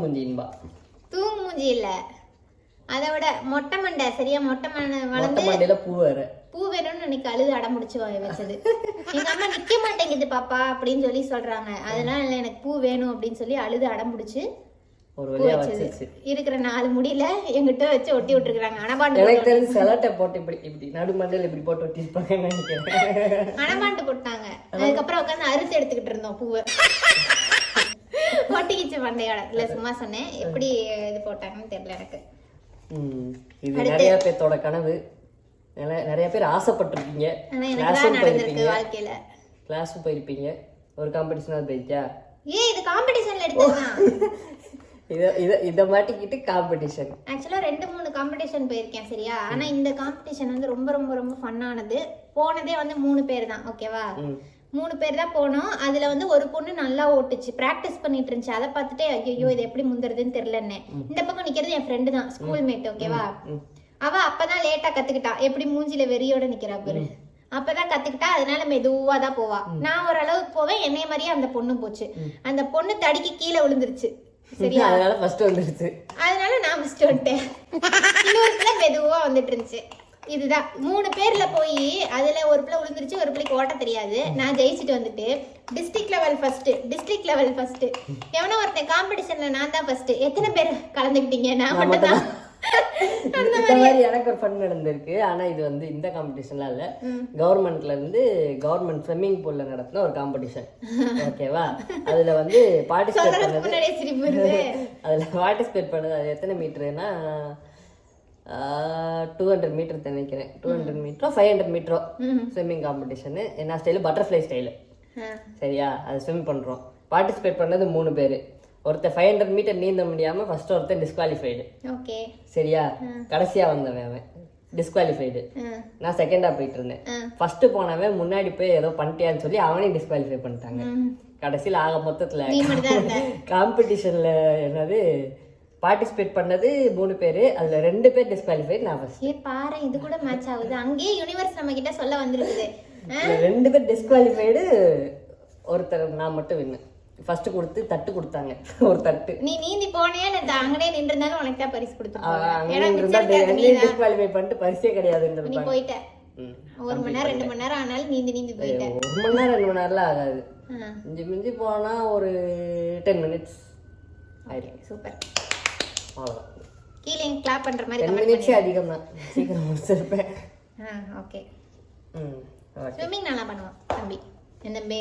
மூஞ்சின்பா. தூங்கு மூஞ்சி இல்ல, அதை விட மொட்டை மண்டை. சரியா, மொட்டை மண்டை வளர்ந்து மண்டையில பூ வேணும்னு அன்னைக்கு அழுது அடம் முடிச்சு வச்சது. எங்க அம்மா நிக்க மாட்டேங்குது பாப்பா அப்படின்னு சொல்லி சொல்றாங்க. அதெல்லாம் இல்ல, எனக்கு பூ வேணும் அப்படின்னு சொல்லி அழுது அடம் முடிச்சு ஒரு வழியா வச்சிருச்சு. இருக்கிற 4 முடியல எங்கிட்ட வச்சு ஒட்டி விட்டுருக்காங்க. அனபாண்டு எனக்கு தெரிஞ்சு செலட்டை போட்டு இப்படி நடு மண்டையில இப்படி போட்டு ஒட்டிருப்பாங்கன்னு நினைக்கிறேன். அனபாண்டு போட்டாங்க. அதுக்கப்புறம் உட்காந்து அறுத்து எடுத்துக்கிட்டு இருந்தோம் பூவை. ஒட்டிக்கிச்சு மண்டையோட. இல்ல சும்மா சொன்னேன். எப்படி இது போட்டாங்கன்னு தெரியல எனக்கு. இது நிறைய பேர்த்தோட கனவு. நிறைய பேர் ஆசைப்பட்டிருப்பீங்க. வாழ்க்கையில கிளாஸும் போயிருப்பீங்க. ஒரு காம்படிஷன் போயிருக்கா? இது காம்படிஷன்ல எடுத்ததுதான். இத மாட்டிக்கிட்டு காம்படிஷன். ஆக்சுவலா 2-3 காம்படிஷன் போயிருக்கேன். சரியா, ஆனா இந்த காம்படிஷன் வந்து ரொம்ப ரொம்ப ரொம்ப ஃபன்னானது. போனதே வந்து 3 பேர் தான். ஓகேவா, 3 பேர் தான் போனோம். அதுல வந்து ஒரு பொண்ணு நல்லா ஓட்டுச்சு, பிராக்டிஸ் பண்ணிட்டு இருந்துச்சு. அதை பார்த்துட்டு ஐயோ இது எப்படி முந்துறதுன்னு தெரியலன்னு. இந்த பக்கம் நிக்கிறது என் ஃப்ரெண்டு தான், ஸ்கூல் மேட். ஓகேவா, அவ அப்பதான் லேட்டா கத்துக்கிட்டா. எப்படி மூஞ்சில வெறியோட நிக்கிறா பாரு. அப்பதான் கத்துக்கிட்டா. அதனால மெதுவா தான் போவா. நான் ஓரளவுக்கு போவேன். என்னைய மாதிரியே அந்த பொண்ணு போச்சு. அந்த பொண்ணு தடிக்கு கீழே விழுந்துருச்சு. சரியா, அதனால ஃபர்ஸ்ட் வந்துருச்சு. அதனால நான் ஃபர்ஸ்ட் வந்துட்டேன். இன்னொருத்துல மெதுவா வந்துட்டு இருந்துச்சு. இதுதான் 3 பேர்ல போய் அதுல ஒரு பிள்ளை விழுந்துருச்சு, ஒரு பிள்ளைக்கு ஓட்ட தெரியாது. நான் ஜெயிச்சுட்டு வந்துட்டு டிஸ்ட்ரிக்ட் லெவல் ஃபர்ஸ்ட். எவனோ ஒருத்தன் காம்படிஷன்ல நான் தான் ஃபர்ஸ்ட். எத்தனை பேர் கலந்துக்கிட்டீங்க? நான் மட்டும் தான். இந்த மாதிரி எனக்கு ஒரு ஃபன் நடந்திருக்கு. ஆனா இது வந்து இந்த காம்படிஷன்லாம் இல்ல, கவர்மெண்ட்ல இருந்து கவர்மெண்ட் ஸ்விம்மிங் பூல்ல நடத்தின ஒரு காம்படிஷன். ஓகேவா, அதுல வந்து பார்ட்டிசிபேட் பண்ணது அது எத்தனை மீட்டர்னா 200 மீட்டர் நினைக்கிறேன். 200 மீட்டரோ 500 மீட்டரோ ஸ்விம்மிங் காம்படிஷன். என்ன ஸ்டைலு? Butterfly style. சரியா, அது ஸ்விம் பண்றோம். பார்ட்டிசிபேட் பண்ணது 3 பேர். ஒருத்தர் 500 மீட்டர் நீந்த முடியாம ஃபர்ஸ்ட் ஒருத்தர் டிஸ்குவாலிஃபைடு. ஓகே, சரியா, கடைசியா வந்தவன் அவன் டிஸ்குவாலிஃபைடு. நான் செகண்டா போயிட்டு இருந்தேன். ஃபர்ஸ்ட் போனவன் முன்னாடி போய் ஏதோ பண்ணிட்டியான்னு சொல்லி அவனையும் டிஸ்குவாலிஃபை பண்ணிட்டாங்க. கடைசியில் ஆக மொத்தத்துல காம்படிஷன்ல என்னது பார்ட்டிசிபேட் பண்ணது 3 பேரு, அதுல 2 பேர் டிஸ்குவாலிஃபைடு. நான் ஃபர்ஸ்ட். பாரு, இது கூட மேட்ச் ஆகுது. அங்கேயே யூனிவர்ஸ் நம்ம கிட்ட சொல்ல வந்திருக்குது. 2 பேர் டிஸ்குவாலிஃபைடு, ஒருத்தர் நான் மட்டும் வின்னு. ஃபர்ஸ்ட் கொடுத்து தட்டு கொடுத்தாங்க, ஒரு தட்டு. நீ நீந்தி போனே இல்ல அங்கனே நின்றுந்தாலும் உனக்கு தான் பரிசு கொடுத்தாங்க. டிஸ்குவாலிஃபை பண்ணிட்டு பரிசே கிடையாதுன்னு நீ போயிட்ட. 1 மணி நேரம் 2 மணி நேரம் ஆனாலும் நீந்தி போயிட்ட. 1 மணி நேரம் 2 மணி நேரம்லாம் ஆகாது. மிஞ்சி போனா ஒரு 10 மினிட்ஸ் ஆயிடும். சூப்பர். அவ்வளவுதான். கீழே கிளாப் பண்ற மாதிரி 10 மினிட்ஸே அதிகம் தான். சீக்கிரம் முடிச்சிருப்பேன். ஓகே. ஸ்விம்மிங் நல்லா பண்ணுவான் தம்பி. என்ன தம்பி?